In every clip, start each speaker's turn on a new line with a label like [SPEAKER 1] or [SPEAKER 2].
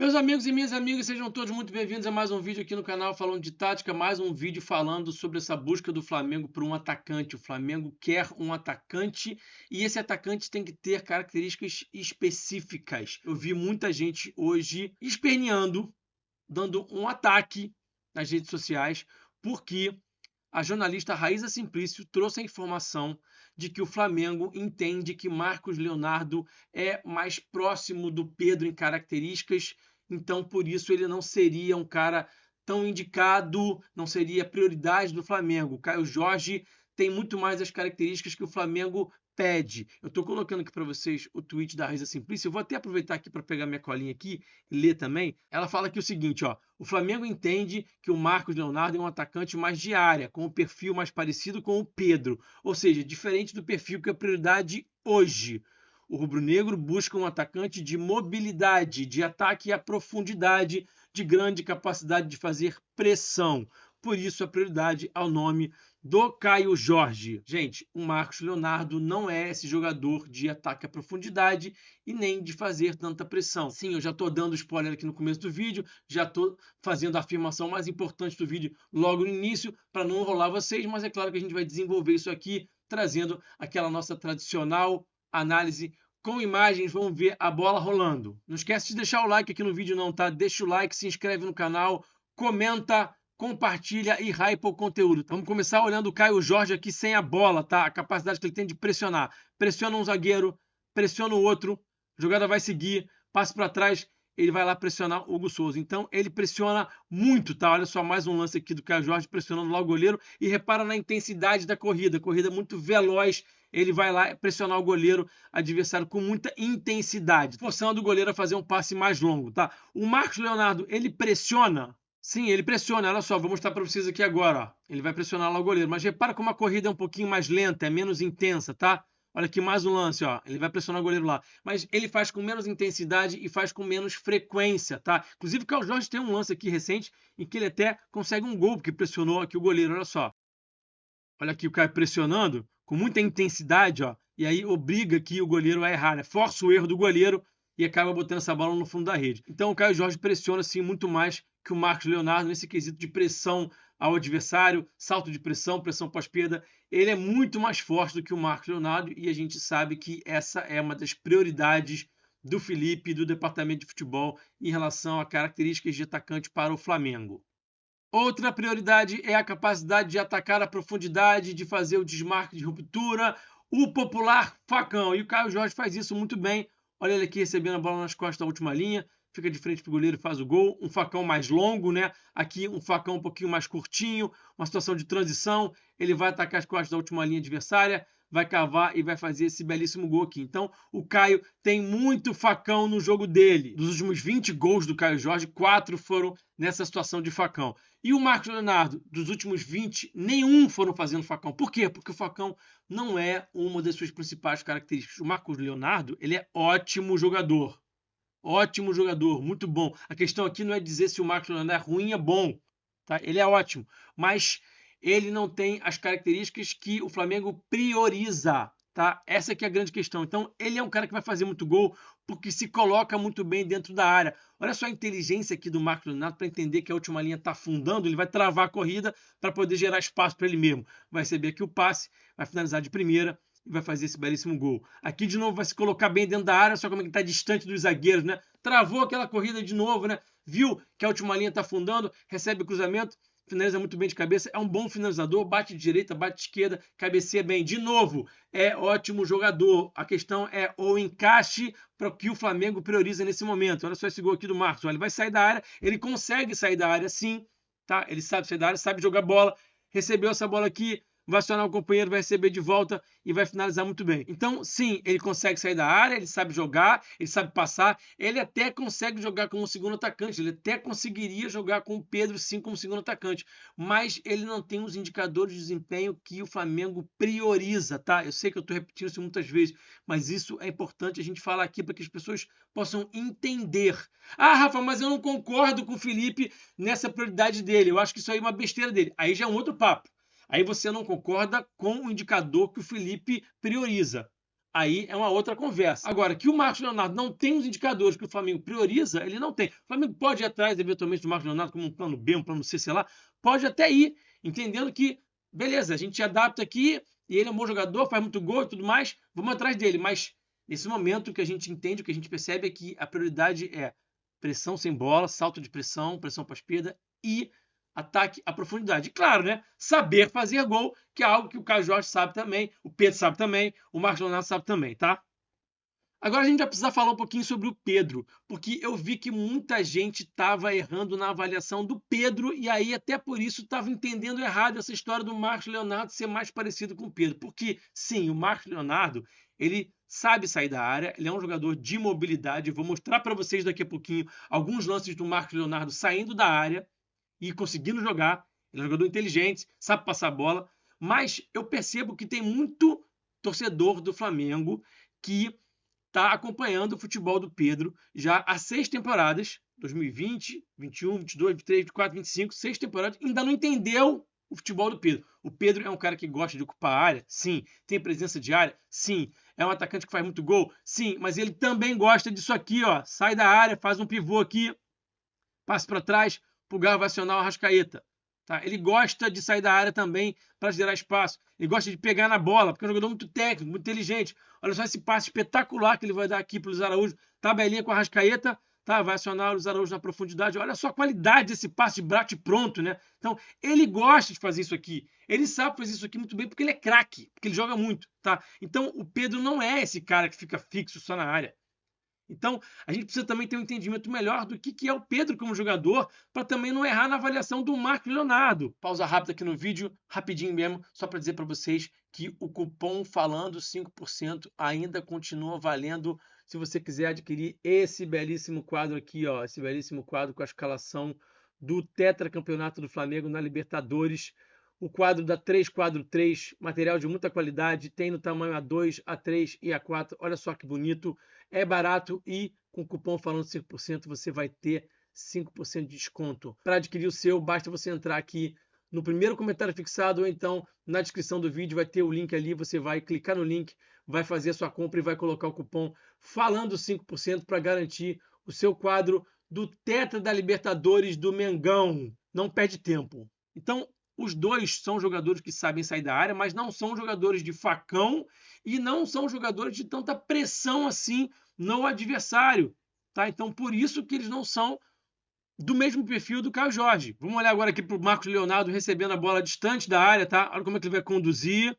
[SPEAKER 1] Meus amigos e minhas amigas, sejam todos muito bem-vindos a mais um vídeo aqui no canal falando de tática, mais um vídeo falando sobre essa busca do Flamengo por um atacante. O Flamengo quer um atacante e esse atacante tem que ter características específicas. Eu vi muita gente hoje esperneando, dando um ataque nas redes sociais, porque a jornalista Raíza Simplício trouxe a informação de que o Flamengo entende que Marcos Leonardo é mais próximo do Pedro em características, então por isso ele não seria um cara tão indicado, não seria prioridade do Flamengo. O Caio Jorge tem muito mais as características que o Flamengo pede. Eu estou colocando aqui para vocês o tweet da Raíza Simplício. Eu vou até aproveitar aqui para pegar minha colinha aqui e ler também. Ela fala aqui o seguinte, ó: o Flamengo entende que o Marcos Leonardo é um atacante mais de área, com um perfil mais parecido com o Pedro, ou seja, diferente do perfil que é prioridade hoje. O rubro-negro busca um atacante de mobilidade, de ataque à profundidade, de grande capacidade de fazer pressão. Por isso a prioridade ao nome do Caio Jorge. Gente, o Marcos Leonardo não é esse jogador de ataque à profundidade e nem de fazer tanta pressão. Sim, eu já estou dando spoiler aqui no começo do vídeo, já estou fazendo a afirmação mais importante do vídeo logo no início, para não enrolar vocês, mas é claro que a gente vai desenvolver isso aqui, trazendo aquela nossa tradicional análise com imagens. Vamos ver a bola rolando. Não esquece de deixar o like aqui no vídeo não, tá? Deixa o like, se inscreve no canal, comenta, compartilha e hypa o conteúdo. Vamos começar olhando o Caio Jorge aqui sem a bola, tá? A capacidade que ele tem de pressionar. Pressiona um zagueiro, pressiona o outro, a jogada vai seguir, passe para trás, ele vai lá pressionar o Hugo Souza. Então ele pressiona muito, tá? Olha só mais um lance aqui do Caio Jorge pressionando lá o goleiro e repara na intensidade da corrida. Corrida muito veloz. Ele vai lá pressionar o goleiro adversário com muita intensidade, forçando o goleiro a fazer um passe mais longo, tá? O Marcos Leonardo, ele pressiona. Sim, ele pressiona. Olha só, vou mostrar para vocês aqui agora, ó. Ele vai pressionar lá o goleiro, mas repara como a corrida é um pouquinho mais lenta, é menos intensa, tá? Olha aqui mais um lance, ó. Ele vai pressionar o goleiro lá, mas ele faz com menos intensidade e faz com menos frequência, tá? Inclusive o Caio Jorge tem um lance aqui recente em que ele até consegue um gol porque pressionou aqui o goleiro, olha só. Olha aqui o Caio pressionando com muita intensidade, ó, e aí obriga aqui o goleiro a errar, né? Força o erro do goleiro e acaba botando essa bola no fundo da rede. Então o Caio Jorge pressiona sim muito mais que o Marcos Leonardo nesse quesito de pressão ao adversário, salto de pressão, pressão pós-perda. Ele é muito mais forte do que o Marcos Leonardo e a gente sabe que essa é uma das prioridades do Felipe e do departamento de futebol em relação a características de atacante para o Flamengo. Outra prioridade é a capacidade de atacar a profundidade, de fazer o desmarque de ruptura, o popular facão. E o Caio Jorge faz isso muito bem. Olha ele aqui recebendo a bola nas costas da última linha, fica de frente para o goleiro e faz o gol. Um facão mais longo, né? Aqui um facão um pouquinho mais curtinho, uma situação de transição. Ele vai atacar as costas da última linha adversária, vai cavar e vai fazer esse belíssimo gol aqui. Então, o Caio tem muito facão no jogo dele. Dos últimos 20 gols do Caio Jorge, 4 foram nessa situação de facão. E o Marcos Leonardo, dos últimos 20, nenhum foram fazendo facão. Por quê? Porque o facão não é uma das suas principais características. O Marcos Leonardo, ele é ótimo jogador. Ótimo jogador, muito bom. A questão aqui não é dizer se o Marcos Leonardo é ruim, é bom. Tá? Ele é ótimo, mas ele não tem as características que o Flamengo prioriza, tá? Essa aqui é a grande questão. Então, ele é um cara que vai fazer muito gol porque se coloca muito bem dentro da área. Olha só a inteligência aqui do Marcos Leonardo para entender que a última linha está afundando, ele vai travar a corrida para poder gerar espaço para ele mesmo. Vai receber aqui o passe, vai finalizar de primeira e vai fazer esse belíssimo gol. Aqui de novo vai se colocar bem dentro da área, só como ele está distante dos zagueiros, né? Travou aquela corrida de novo, né? Viu que a última linha está afundando, recebe o cruzamento, finaliza muito bem de cabeça, é um bom finalizador, bate de direita, bate de esquerda, cabeceia bem. De novo, é ótimo jogador. A questão é o encaixe para o que o Flamengo prioriza nesse momento. Olha só esse gol aqui do Marcos. Olha, ele vai sair da área, ele consegue sair da área sim, tá? Ele sabe sair da área, sabe jogar bola, recebeu essa bola aqui, vai acionar o companheiro, vai receber de volta e vai finalizar muito bem. Então, sim, ele consegue sair da área, ele sabe jogar, ele sabe passar, ele até consegue jogar como segundo atacante, ele até conseguiria jogar com o Pedro, sim, como segundo atacante, mas ele não tem os indicadores de desempenho que o Flamengo prioriza, tá? Eu sei que eu estou repetindo isso muitas vezes, mas isso é importante a gente falar aqui para que as pessoas possam entender. Ah, Rafa, mas eu não concordo com o Felipe nessa prioridade dele, eu acho que isso aí é uma besteira dele. Aí já é um outro papo. Aí você não concorda com o indicador que o Felipe prioriza. aí é uma outra conversa. Agora, que o Marcos Leonardo não tem os indicadores que o Flamengo prioriza, ele não tem. O Flamengo pode ir atrás, eventualmente, do Marcos Leonardo como um plano B, um plano C, sei lá. Pode até ir, entendendo que, beleza, a gente adapta aqui, e ele é um bom jogador, faz muito gol e tudo mais, vamos atrás dele. Mas, nesse momento, o que a gente entende, o que a gente percebe é que a prioridade é pressão sem bola, salto de pressão, pressão pós-perda e ataque à profundidade. E claro, né? Saber fazer gol, que é algo que o Caio Jorge sabe também, o Pedro sabe também, o Marcos Leonardo sabe também, tá? Agora a gente vai precisar falar um pouquinho sobre o Pedro, porque eu vi que muita gente estava errando na avaliação do Pedro e aí até por isso estava entendendo errado essa história do Marcos Leonardo ser mais parecido com o Pedro. Porque, sim, o Marcos Leonardo, ele sabe sair da área, ele é um jogador de mobilidade. Eu vou mostrar para vocês daqui a pouquinho alguns lances do Marcos Leonardo saindo da área e conseguindo jogar. Ele é um jogador inteligente, sabe passar a bola, mas eu percebo que tem muito torcedor do Flamengo que está acompanhando o futebol do Pedro já há 6 temporadas, 2020, 21, 22, 23, 24, 25, 6 temporadas, ainda não entendeu o futebol do Pedro. O Pedro é um cara que gosta de ocupar a área, sim. Tem presença de área, sim. É um atacante que faz muito gol, sim. Mas ele também gosta disso aqui, ó. Sai da área, faz um pivô aqui, passa para trás, Pulgar vai acionar o Arrascaeta. Tá? Ele gosta de sair da área também para gerar espaço. Ele gosta de pegar na bola, porque é um jogador muito técnico, muito inteligente. Olha só esse passe espetacular que ele vai dar aqui para o Luiz Araújo. Tabelinha com a Arrascaeta, tá? Vai acionar o Luiz Araújo na profundidade. Olha só a qualidade desse passe de bate pronto, né? Então, ele gosta de fazer isso aqui. Ele sabe fazer isso aqui muito bem porque ele é craque, porque ele joga muito, tá? Então, o Pedro não é esse cara que fica fixo só na área. Então, a gente precisa também ter um entendimento melhor do que é o Pedro como jogador, para também não errar na avaliação do Marcos Leonardo. Pausa rápida aqui no vídeo, rapidinho mesmo, só para dizer para vocês que o cupom Falando 5% ainda continua valendo se você quiser adquirir esse belíssimo quadro aqui, ó, esse belíssimo quadro com a escalação do tetracampeonato do Flamengo na Libertadores. O quadro da 343, material de muita qualidade, tem no tamanho A2, A3 e A4. Olha só que bonito, é barato e com o cupom Falando 5% você vai ter 5% de desconto. Para adquirir o seu, basta você entrar aqui no primeiro comentário fixado ou então na descrição do vídeo vai ter o link ali, você vai clicar no link, vai fazer a sua compra e vai colocar o cupom Falando 5% para garantir o seu quadro do Tetra da Libertadores do Mengão. Não perde tempo. Então, os dois são jogadores que sabem sair da área, mas não são jogadores de facão e não são jogadores de tanta pressão assim no adversário, tá? Então, por isso que eles não são do mesmo perfil do Caio Jorge. Vamos olhar agora aqui para o Marcos Leonardo recebendo a bola distante da área, tá? Olha como é que ele vai conduzir,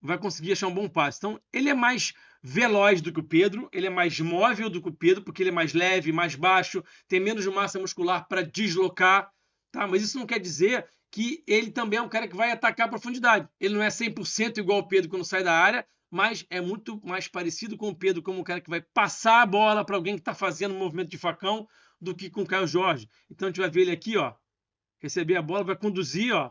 [SPEAKER 1] vai conseguir achar um bom passe. Então, ele é mais veloz do que o Pedro, ele é mais móvel do que o Pedro, porque ele é mais leve, mais baixo, tem menos massa muscular para deslocar, tá? Mas isso não quer dizer que ele também é um cara que vai atacar a profundidade. Ele não é 100% igual ao Pedro quando sai da área, mas é muito mais parecido com o Pedro como um cara que vai passar a bola para alguém que está fazendo um movimento de facão do que com o Caio Jorge. Então a gente vai ver ele aqui, ó, receber a bola, vai conduzir, ó,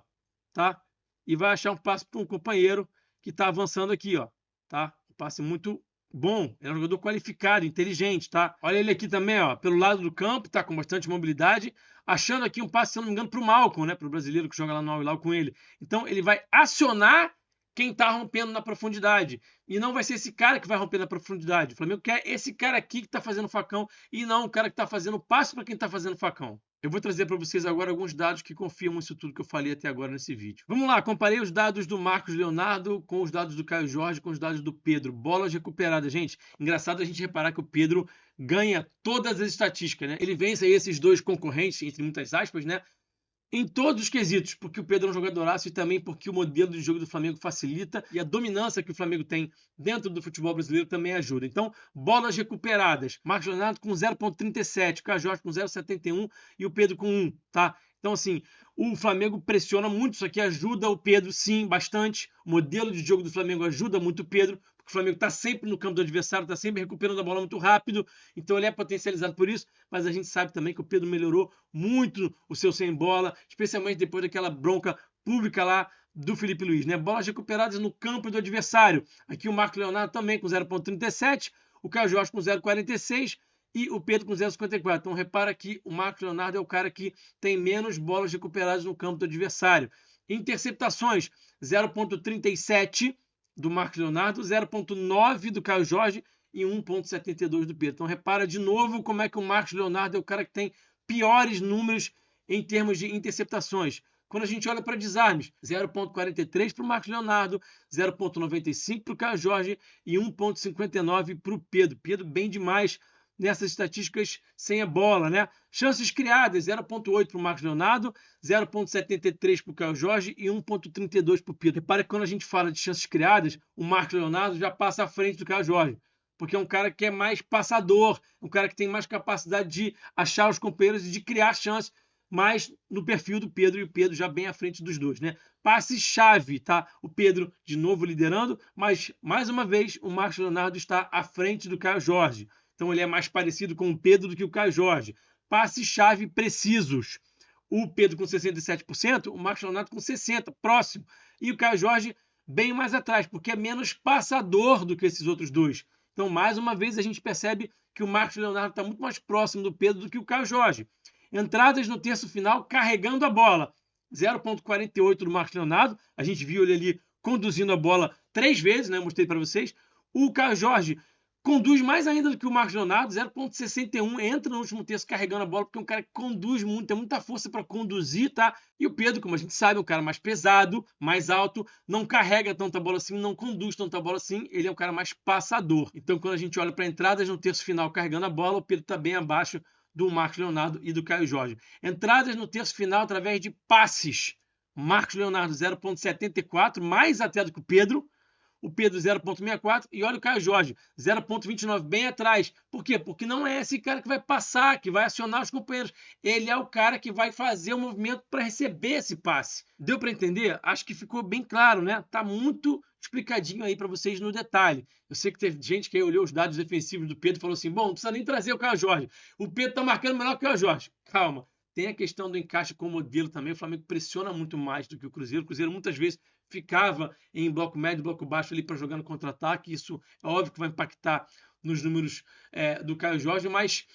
[SPEAKER 1] tá? E vai achar um passe para um companheiro que está avançando aqui, ó, tá? Um passe muito bom, é um jogador qualificado, inteligente, tá? Olha ele aqui também, ó, pelo lado do campo, tá com bastante mobilidade, achando aqui um passe, se eu não me engano, para o Malcom, né? Para o brasileiro que joga lá no Al-Hilal com ele. Então ele vai acionar quem está rompendo na profundidade. E não vai ser esse cara que vai romper na profundidade. O Flamengo quer esse cara aqui que está fazendo facão e não o cara que está fazendo passe para quem está fazendo facão. Eu vou trazer para vocês agora alguns dados que confirmam isso tudo que eu falei até agora nesse vídeo. Vamos lá, comparei os dados do Marcos Leonardo com os dados do Caio Jorge, com os dados do Pedro. Bolas recuperadas, gente. Engraçado a gente reparar que o Pedro ganha todas as estatísticas, né? Ele vence aí esses dois concorrentes, entre muitas aspas, né? Em todos os quesitos, porque o Pedro é um jogadoraço e também porque o modelo de jogo do Flamengo facilita e a dominância que o Flamengo tem dentro do futebol brasileiro também ajuda. Então, bolas recuperadas. Marcos Leonardo com 0,37, o Caio Jorge com 0,71 e o Pedro com 1, tá? Então, assim, o Flamengo pressiona muito, isso aqui ajuda o Pedro, sim, bastante. O modelo de jogo do Flamengo ajuda muito o Pedro, porque o Flamengo está sempre no campo do adversário, está sempre recuperando a bola muito rápido, então ele é potencializado por isso, mas a gente sabe também que o Pedro melhorou muito o seu sem bola, especialmente depois daquela bronca pública lá do Felipe Luiz, né? Bolas recuperadas no campo do adversário. Aqui o Marcos Leonardo também com 0,37, o Caio Jorge com 0,46 e o Pedro com 0,54. Então repara que o Marcos Leonardo é o cara que tem menos bolas recuperadas no campo do adversário. Interceptações, 0,37 do Marcos Leonardo, 0,9 do Caio Jorge e 1,72 do Pedro. Então repara de novo como é que o Marcos Leonardo é o cara que tem piores números em termos de interceptações. Quando a gente olha para desarmes, 0,43 para o Marcos Leonardo, 0,95 para o Caio Jorge e 1,59 para o Pedro. Pedro bem demais nessas estatísticas sem a bola, né? Chances criadas, 0,8 para o Marcos Leonardo, 0,73 para o Caio Jorge e 1,32 para o Pedro. Repare que quando a gente fala de chances criadas, o Marcos Leonardo já passa à frente do Caio Jorge, porque é um cara que é mais passador, um cara que tem mais capacidade de achar os companheiros e de criar chances, mais no perfil do Pedro, e o Pedro já bem à frente dos dois, né? Passe-chave, tá? O Pedro de novo liderando, mas mais uma vez o Marcos Leonardo está à frente do Caio Jorge. Então ele é mais parecido com o Pedro do que o Caio Jorge. Passe-chave precisos. O Pedro com 67%, o Marcos Leonardo com 60%, próximo. E o Caio Jorge bem mais atrás, porque é menos passador do que esses outros dois. Então, mais uma vez, a gente percebe que o Marcos Leonardo está muito mais próximo do Pedro do que o Caio Jorge. Entradas no terço final, carregando a bola. 0,48 do Marcos Leonardo. A gente viu ele ali conduzindo a bola 3 vezes, né? Eu mostrei para vocês. O Caio Jorge conduz mais ainda do que o Marcos Leonardo, 0,61, entra no último terço carregando a bola, porque é um cara que conduz muito, tem muita força para conduzir, tá? E o Pedro, como a gente sabe, é um cara mais pesado, mais alto, não carrega tanta bola assim, não conduz tanta bola assim, ele é um cara mais passador. Então, quando a gente olha para entradas no terço final carregando a bola, o Pedro está bem abaixo do Marcos Leonardo e do Caio Jorge. Entradas no terço final através de passes. Marcos Leonardo 0,74, mais até do que o Pedro 0,64 e olha o Caio Jorge, 0,29, bem atrás. Por quê? Porque não é esse cara que vai passar, que vai acionar os companheiros. Ele é o cara que vai fazer o movimento para receber esse passe. Deu para entender? Acho que ficou bem claro, né? Tá muito explicadinho aí para vocês no detalhe. Eu sei que teve gente que aí olhou os dados defensivos do Pedro e falou assim, bom, não precisa nem trazer o Caio Jorge. O Pedro tá marcando melhor que o Caio Jorge. Calma. Tem a questão do encaixe com o modelo também. O Flamengo pressiona muito mais do que o Cruzeiro. O Cruzeiro muitas vezes ficava em bloco médio, bloco baixo ali para jogar no contra-ataque. Isso é óbvio que vai impactar nos números do Caio Jorge, mas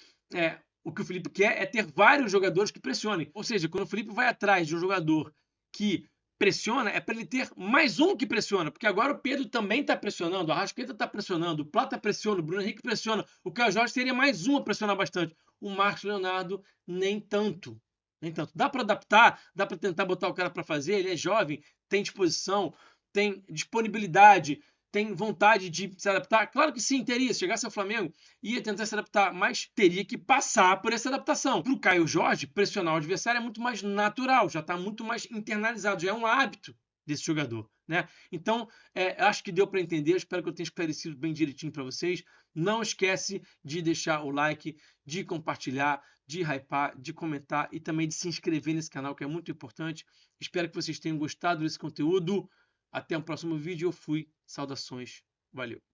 [SPEAKER 1] o que o Felipe quer é ter vários jogadores que pressionem. Ou seja, quando o Felipe vai atrás de um jogador que pressiona, é para ele ter mais um que pressiona, porque agora o Pedro também está pressionando, o Arrascaeta está pressionando, o Plata pressiona, o Bruno Henrique pressiona, o Caio Jorge seria mais um a pressionar bastante. O Marcos Leonardo, nem tanto. Nem tanto. Dá para adaptar, dá para tentar botar o cara para fazer, ele é jovem, tem disposição, tem disponibilidade, tem vontade de se adaptar. Claro que sim, teria. Se chegasse ao Flamengo, ia tentar se adaptar, mas teria que passar por essa adaptação. Para o Caio Jorge, pressionar o adversário é muito mais natural, já está muito mais internalizado, já é um hábito desse jogador, né? Então, acho que deu para entender, espero que eu tenha esclarecido bem direitinho para vocês. Não esquece de deixar o like, de compartilhar, de hypar, de comentar e também de se inscrever nesse canal, que é muito importante. Espero que vocês tenham gostado desse conteúdo. Até o próximo vídeo. Eu fui. Saudações. Valeu.